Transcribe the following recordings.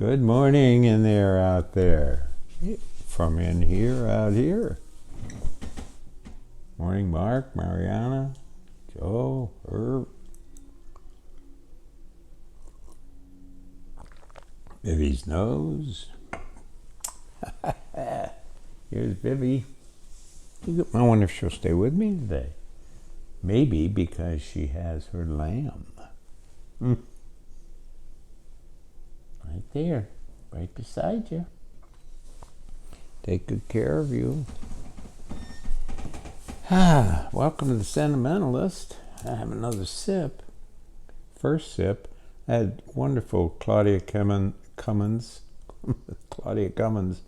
Good morning in there, out there. From in here, out here. Morning, Mark, Mariana, Joe, Herb. Vivi's nose. Here's Vivi. I wonder if she'll stay with me today. Maybe because she has her lamb. Right there, right beside you. Take good care of you. Welcome to the Sentimentalist. I have another sip. First sip. I had wonderful Claudia Cummins. Claudia Cummins.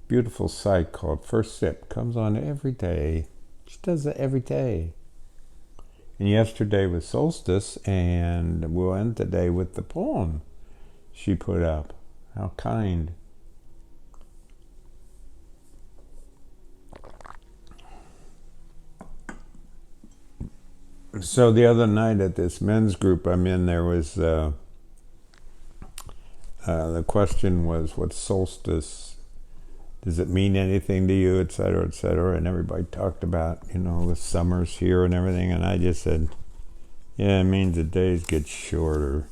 Beautiful site called First Sip. Comes on every day. She does it every day. And yesterday was Solstice, and we'll end today with the poem she put up. How kind. So the other night at this men's group I'm in, there was the question was, what's solstice? Does it mean anything to you, et cetera, et cetera? And everybody talked about, the summers here and everything. And I just said, yeah, it means the days get shorter.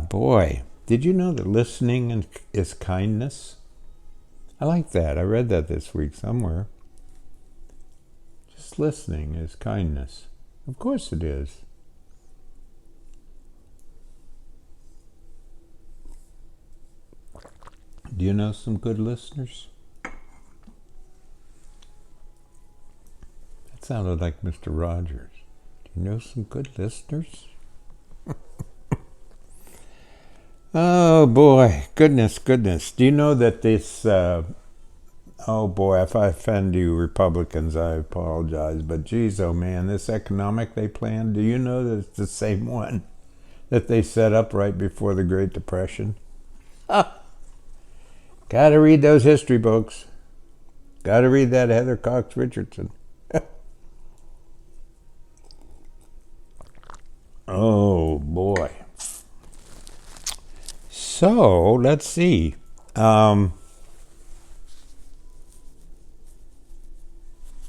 Boy. Did you know that listening is kindness? I like that. I read that this week somewhere. Just listening is kindness. Of course it is. Do you know some good listeners? That sounded like Mr. Rogers. Do you know some good listeners? Oh boy, goodness. Do you know that this, oh boy, if I offend you Republicans, I apologize, but geez, oh man, this economic they planned, do you know that it's the same one that they set up right before the Great Depression? Gotta read those history books. Gotta read that Heather Cox Richardson. Oh boy. So, let's see. I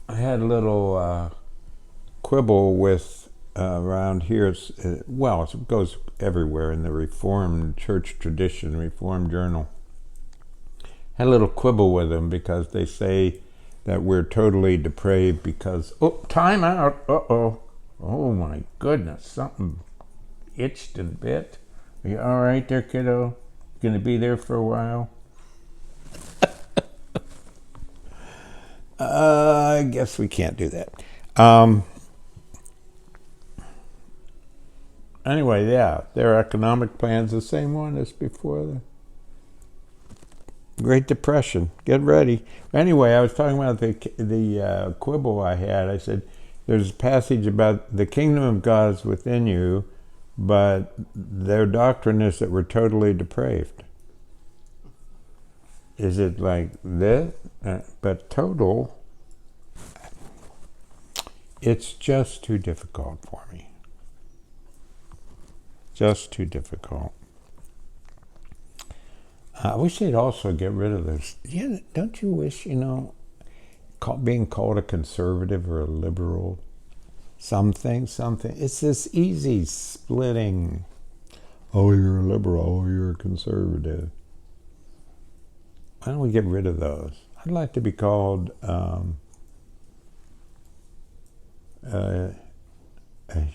had a little quibble with around here. It goes everywhere in the Reformed Church tradition, Reformed Journal. Had a little quibble with them because they say that we're totally depraved because... Oh, time out. Uh-oh. Oh, my goodness. Something itched and bit. Are you all right there, kiddo? Going to be there for a while? I guess we can't do that. Anyway, yeah, their economic plan's the same one as before the Great Depression. Get ready. Anyway, I was talking about the quibble I had. I said, there's a passage about the kingdom of God is within you, but their doctrine is that we're totally depraved. Is it like this? But total, it's just too difficult for me. Just too difficult. I wish they'd also get rid of this. Yeah, don't you wish, being called a conservative or a liberal, something. It's this easy splitting. Oh, you're a liberal. Oh, you're a conservative. Why don't we get rid of those? I'd like to be called a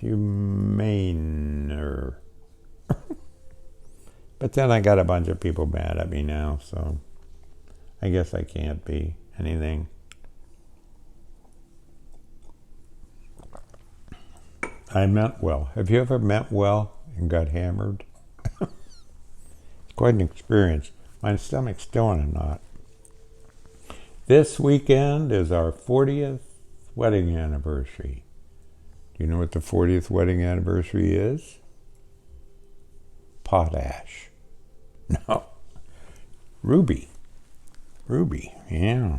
humaner. But then I got a bunch of people mad at me now, so I guess I can't be anything. I meant well. Have you ever meant well and got hammered? It's quite an experience. My stomach's still in a knot. This weekend is our 40th wedding anniversary. Do you know what the 40th wedding anniversary is? Potash. No. Ruby, yeah.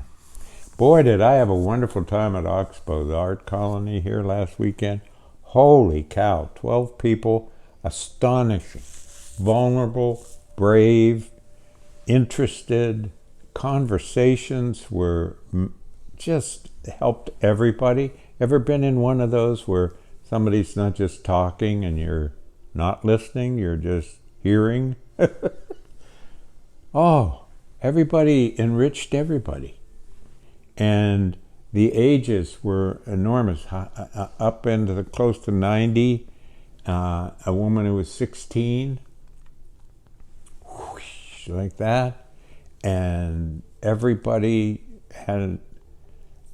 Boy, did I have a wonderful time at Oxbow, the art colony here last weekend. Holy cow, 12 people, astonishing, vulnerable, brave, interested. Conversations were just helped everybody. Ever been in one of those where somebody's not just talking and you're not listening, you're just hearing? Oh, everybody enriched everybody. And the ages were enormous, up into the close to 90. A woman who was 16, whoosh, like that. And everybody had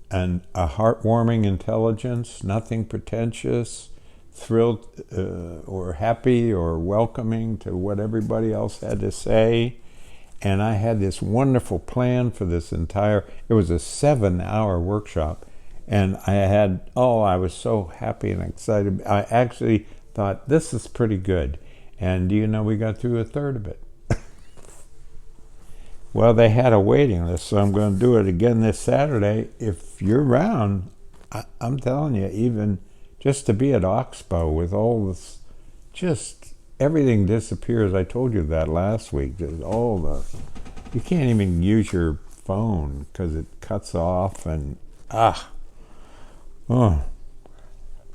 a heartwarming intelligence, nothing pretentious, thrilled or happy or welcoming to what everybody else had to say. And I had this wonderful plan for this it was a 7-hour workshop. And I was so happy and excited. I actually thought, this is pretty good. And do you know, we got through a third of it. Well, they had a waiting list, so I'm going to do it again this Saturday. If you're around, I'm telling you, even just to be at Oxbow with all this, just everything disappears. I told you that last week. There's you can't even use your phone because it cuts off and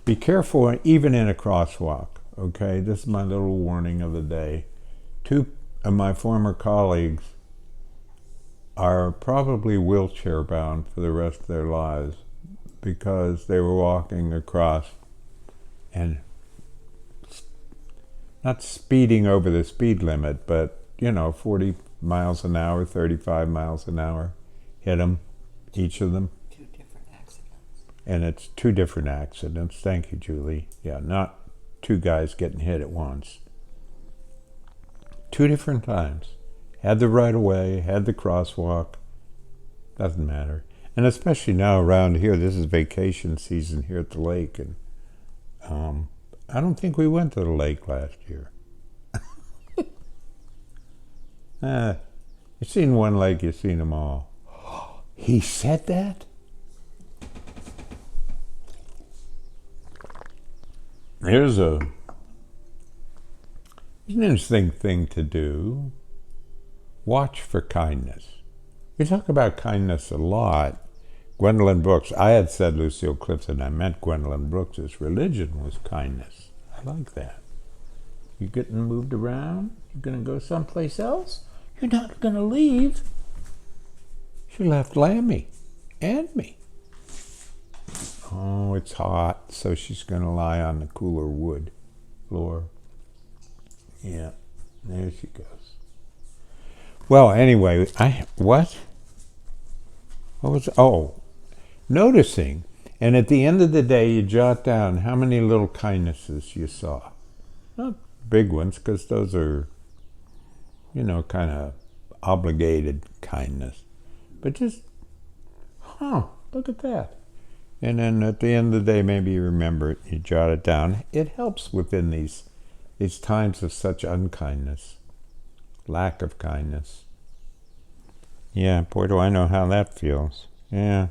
be careful even in a crosswalk. Okay, this is my little warning of the day. 2 of my former colleagues are probably wheelchair bound for the rest of their lives because they were walking across and not speeding over the speed limit, but 40 miles an hour, 35 miles an hour, hit them, each of them. 2 different accidents. And it's 2 different accidents. Thank you, Julie. Yeah, not 2 guys getting hit at once. 2 different times. Had the right of way, had the crosswalk. Doesn't matter. And especially now around here, this is vacation season here at the lake. And I don't think we went to the lake last year. You've seen one lake, you've seen them all. He said that? Here's an interesting thing to do. Watch for kindness. We talk about kindness a lot. Gwendolyn Brooks, I had said Lucille Clifton, I meant Gwendolyn Brooks' religion was kindness. I like that. You getting moved around? You're going to go someplace else? You're not going to leave. She left Lammy and me. Oh, it's hot, so she's going to lie on the cooler wood floor. Yeah, there she goes. Well, anyway, what was, noticing, and at the end of the day, you jot down how many little kindnesses you saw. Not big ones, because those are, kind of obligated kindness. But just, look at that. And then at the end of the day, maybe you remember it, you jot it down. It helps within these times of such unkindness. Lack of kindness. Yeah, boy, do I know how that feels. Yeah.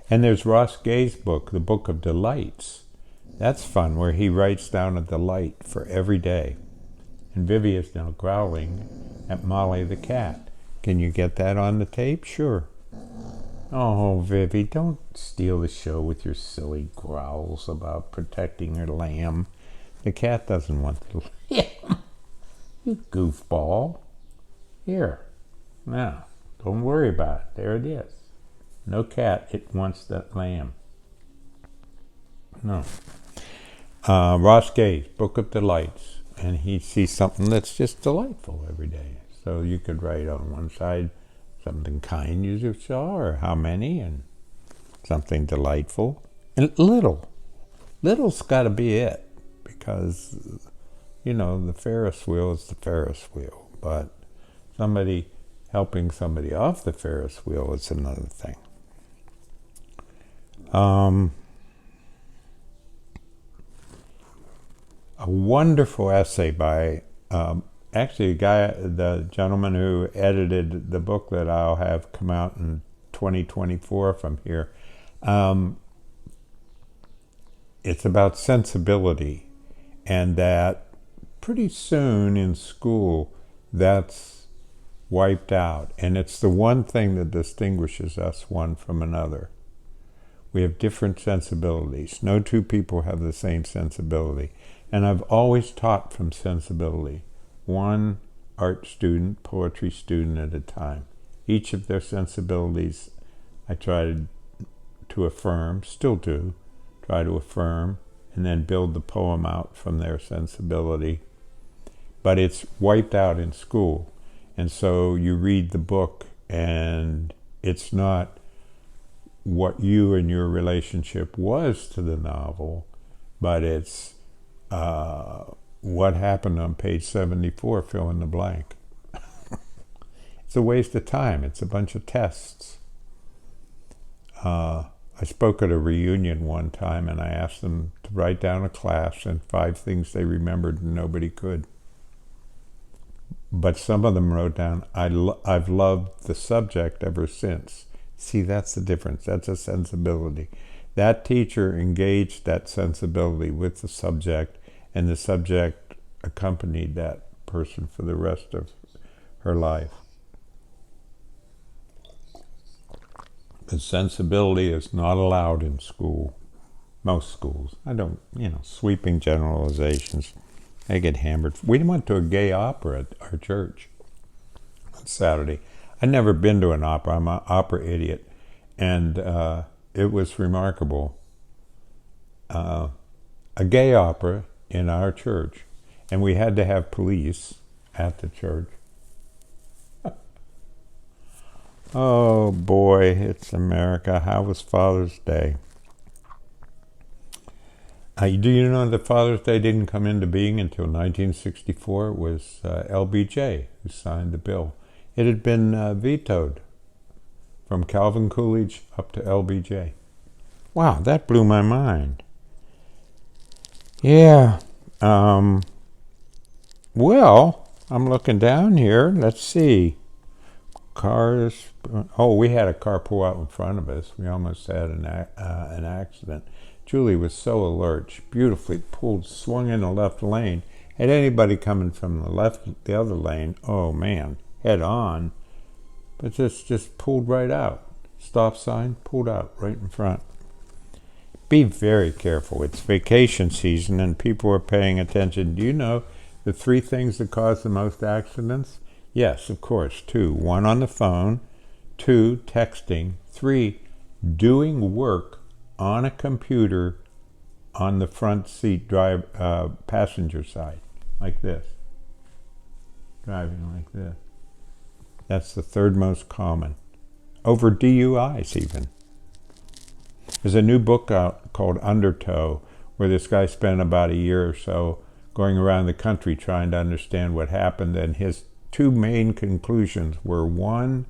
And there's Ross Gay's book, The Book of Delights. That's fun, where he writes down a delight for every day. And Vivi is now growling at Molly the cat. Can you get that on the tape? Sure. Oh, Vivi, don't steal the show with your silly growls about protecting her lamb. The cat doesn't want the lamb. You goofball. Here. Now, don't worry about it. There it is. No cat, it wants that lamb. No. Ross Gay's Book of Delights. And he sees something that's just delightful every day. So you could write on one side something kind you saw, or how many, and something delightful. And little's got to be it. Because, the Ferris wheel is the Ferris wheel. But somebody helping somebody off the Ferris wheel is another thing. A wonderful essay by, actually the gentleman who edited the book that I'll have come out in 2024 from here. it's about sensibility, and that pretty soon in school that's wiped out, and it's the one thing that distinguishes us one from another. We have different sensibilities. No two people have the same sensibility, and I've always taught from sensibility, one art student, poetry student at a time. Each of their sensibilities I try to affirm, still do, try to affirm, and then build the poem out from their sensibility. But it's wiped out in school. And so you read the book, and it's not what you and your relationship was to the novel, but it's what happened on page 74, fill in the blank. It's a waste of time. It's a bunch of tests. I spoke at a reunion one time, and I asked them to write down a class and 5 things they remembered and nobody could. But some of them wrote down, I've loved the subject ever since. See, that's the difference. That's a sensibility. That teacher engaged that sensibility with the subject, and the subject accompanied that person for the rest of her life. But sensibility is not allowed in school. Most schools. I don't, sweeping generalizations. They get hammered. We went to a gay opera at our church on Saturday. I'd never been to an opera. I'm an opera idiot. And it was remarkable. A gay opera in our church. And we had to have police at the church. Oh boy, it's America. How was Father's Day? Do you know that Father's Day didn't come into being until 1964? It was LBJ who signed the bill. It had been vetoed from Calvin Coolidge up to LBJ. Wow, that blew my mind. Yeah. Well, I'm looking down here. Let's see. Cars. Oh, we had a car pull out in front of us. We almost had an accident. Julie was so alert. She beautifully swung in the left lane. Had anybody coming from the other lane, oh man, head on. But this just pulled right out. Stop sign, pulled out right in front. Be very careful. It's vacation season and people are paying attention. Do you know the 3 things that cause the most accidents? Yes, of course. 2, 1 on the phone. 2, texting. 3, doing work on a computer on the front seat passenger side, like this. Driving like this. That's the 3rd most common. Over DUIs even. There's a new book out called Undertow, where this guy spent about a year or so going around the country trying to understand what happened, and his 2 main conclusions were: 1,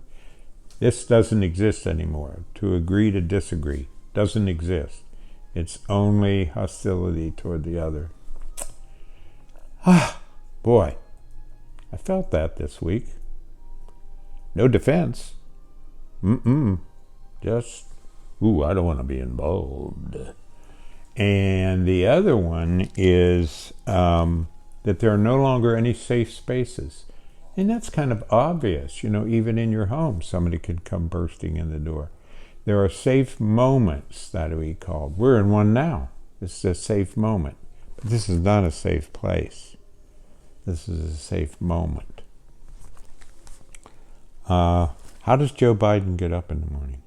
this doesn't exist anymore. To agree to disagree doesn't exist. It's only hostility toward the other. Boy, I felt that this week. No defense. Just, I don't want to be involved. And the other one is that there are no longer any safe spaces. And that's kind of obvious. Even in your home, somebody could come bursting in the door. There are safe moments that we call. We're in one now. This is a safe moment. But this is not a safe place. This is a safe moment. How does Joe Biden get up in the morning?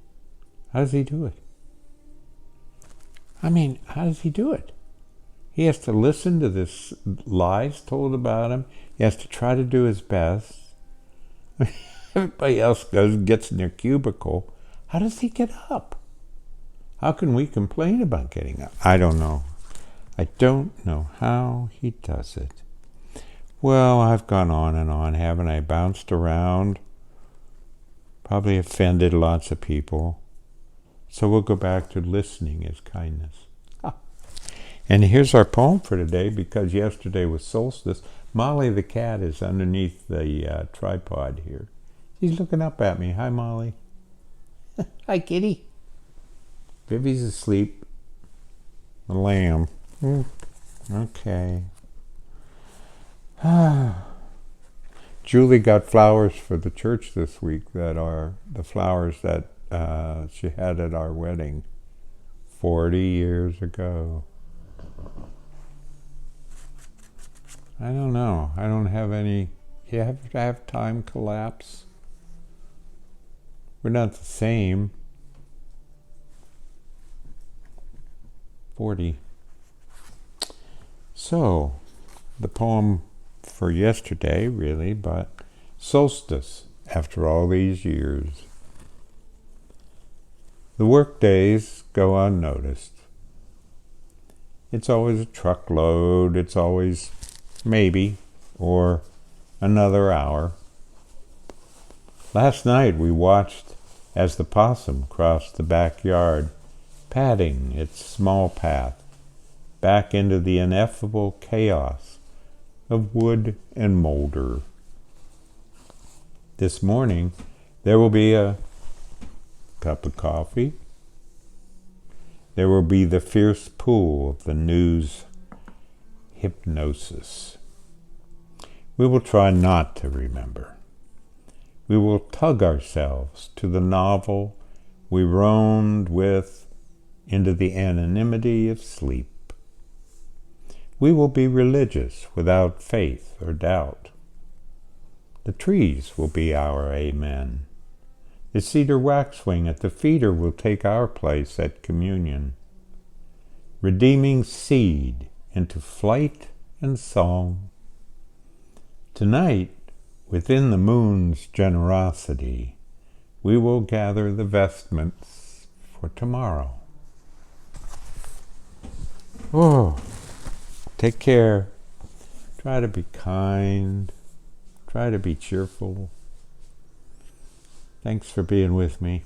How does he do it? How does he do it? He has to listen to this lies told about him. He has to try to do his best. Everybody else gets in their cubicle. How does he get up? How can we complain about getting up? I don't know. I don't know how he does it. Well, I've gone on and on, haven't I? Bounced around. Probably offended lots of people. So we'll go back to listening is kindness. And here's our poem for today, because yesterday was Solstice. Molly the cat is underneath the tripod here. She's looking up at me. Hi, Molly. Hi, kitty. Vivi's asleep. A lamb. Okay. Julie got flowers for the church this week that are the flowers that she had at our wedding 40 years ago. I don't know. I don't have any. You have to have time collapse. We're not the same. 40. So, the poem for yesterday, really, but Solstice, after all these years. The work days go unnoticed. It's always a truckload, it's always maybe, or another hour. Last night we watched as the possum crossed the backyard, padding its small path back into the ineffable chaos of wood and molder. This morning there will be a cup of coffee. There will be the fierce pull of the news hypnosis. We will try not to remember. We will tug ourselves to the novel we roamed with into the anonymity of sleep. We will be religious without faith or doubt. The trees will be our amen. The cedar waxwing at the feeder will take our place at communion, redeeming seed into flight and song. Tonight, within the moon's generosity, we will gather the vestments for tomorrow. Oh, take care. Try to be kind. Try to be cheerful. Thanks for being with me.